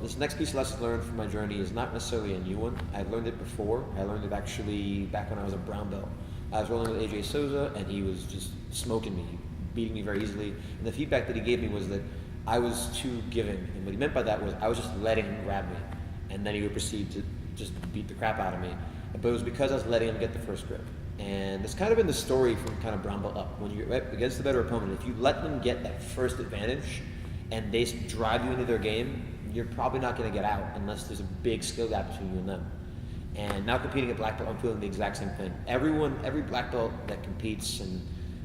this next piece of lessons learned from my journey is not necessarily a new one. I learned it before. I learned it actually back when I was a brown belt. I was rolling with AJ Souza, and he was just smoking me, beating me very easily. And the feedback that he gave me was that I was too giving. And what he meant by that was I was just letting him grab me, and then he would proceed to just beat the crap out of me. But it was because I was letting him get the first grip. And it's kind of been the story from kind of brown belt up. When you're against the better opponent, if you let them get that first advantage and they drive you into their game, you're probably not going to get out unless there's a big skill gap between you and them. And now competing at black belt, I'm feeling the exact same thing. Every black belt that competes, and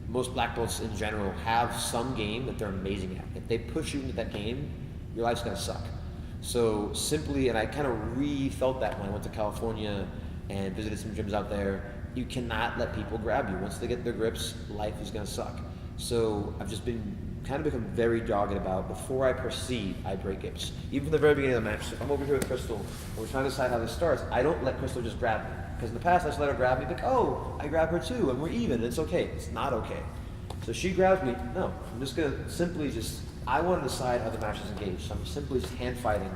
most black belts in general, have some game that they're amazing at. If they push you into that game, your life's going to suck. So simply, and I kind of re-felt that when I went to California and visited some gyms out there, you cannot let people grab you. Once they get their grips, life is going to suck. So I've just been kind of become very dogged about, before I proceed, I break grips. Even from the very beginning of the match, if I'm over here with Crystal and we're trying to decide how this starts, I don't let Crystal just grab me. Because in the past, I just let her grab me, like, oh, I grab her too, and we're even, and it's okay. It's not okay. So she grabs me, no, I'm just going to simply I want to decide how the match is engaged. So I'm simply just hand fighting.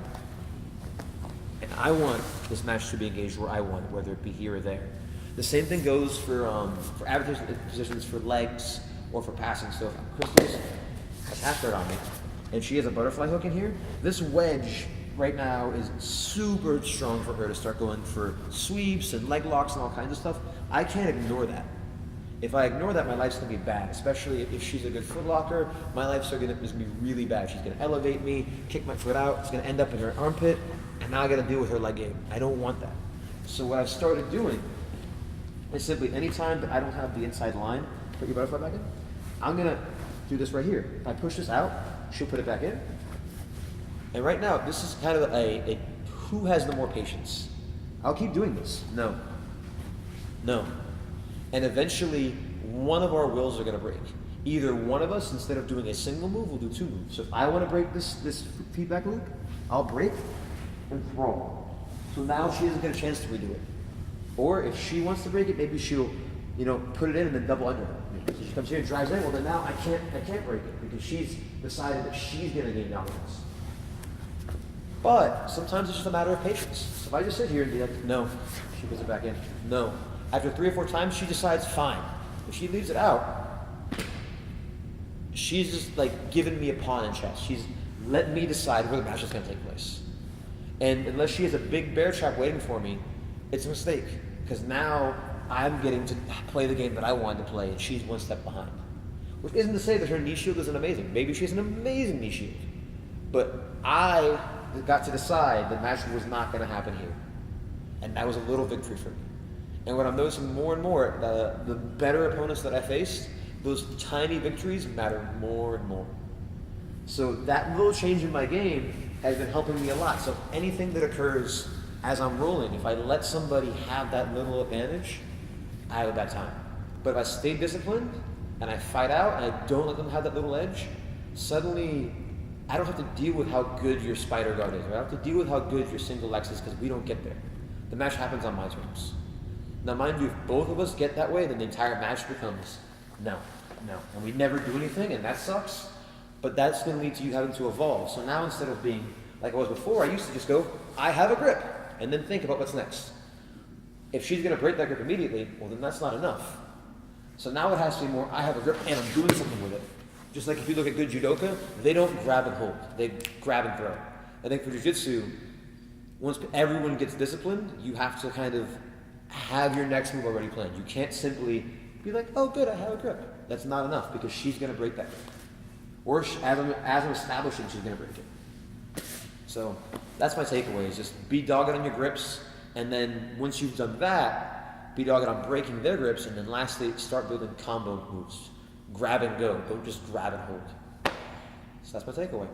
And I want this match to be engaged where I want it, whether it be here or there. The same thing goes for advantage positions for legs or for passing. So if Crystal has half guard on me and she has a butterfly hook in here, this wedge right now is super strong for her to start going for sweeps and leg locks and all kinds of stuff. I can't ignore that. If I ignore that, my life's going to be bad, especially if she's a good foot locker. My life's going to be really bad. She's going to elevate me, kick my foot out. It's going to end up in her armpit, and now I got to deal with her leg game. I don't want that. So what I've started doing is simply, anytime that I don't have the inside line, put your butterfly back in, I'm going to do this right here. If I push this out, she'll put it back in. And right now, this is kind of a who has the more patience? I'll keep doing this. No. And eventually, one of our wills are going to break. Either one of us, instead of doing a single move, will do two moves. So if I want to break this feedback loop, I'll break and throw. So now she doesn't get a chance to redo it. Or if she wants to break it, maybe she'll, put it in and then double under. So she comes here and drives in. Well, then now I can't break it because she's decided that she's going to gain dominance. But sometimes it's just a matter of patience. So if I just sit here and be like, no, she puts it back in. No. After 3 or 4 times, she decides, fine. If she leaves it out, she's just like giving me a pawn in chess. She's letting me decide where the match is going to take place. And unless she has a big bear trap waiting for me, it's a mistake. Because now I'm getting to play the game that I wanted to play, and she's one step behind. Which isn't to say that her knee shield isn't amazing. Maybe she has an amazing knee shield. But I got to decide the match was not going to happen here. And that was a little victory for me. And what I'm noticing more and more, the better opponents that I faced, those tiny victories matter more and more. So that little change in my game has been helping me a lot. So anything that occurs as I'm rolling, if I let somebody have that little advantage, I have a bad time. But if I stay disciplined and I fight out and I don't let them have that little edge, suddenly I don't have to deal with how good your spider guard is. I don't have to deal with how good your single X is because we don't get there. The match happens on my terms. Now, mind you, if both of us get that way, then the entire match becomes no. And we never do anything, and that sucks. But that's going to lead to you having to evolve. So now, instead of being like I was before, I used to just go, I have a grip, and then think about what's next. If she's going to break that grip immediately, well, then that's not enough. So now it has to be more, I have a grip, and I'm doing something with it. Just like if you look at good judoka, they don't grab and hold. They grab and throw. I think for jiu-jitsu, once everyone gets disciplined, you have to kind of have your next move already planned. You can't simply be like, oh good, I have a grip. That's not enough because she's going to break that grip. Or as I'm establishing, she's going to break it. So that's my takeaway, is just be dogged on your grips, and then once you've done that, be dogged on breaking their grips, and then lastly, start building combo moves. Grab and go. Don't just grab and hold. So that's my takeaway.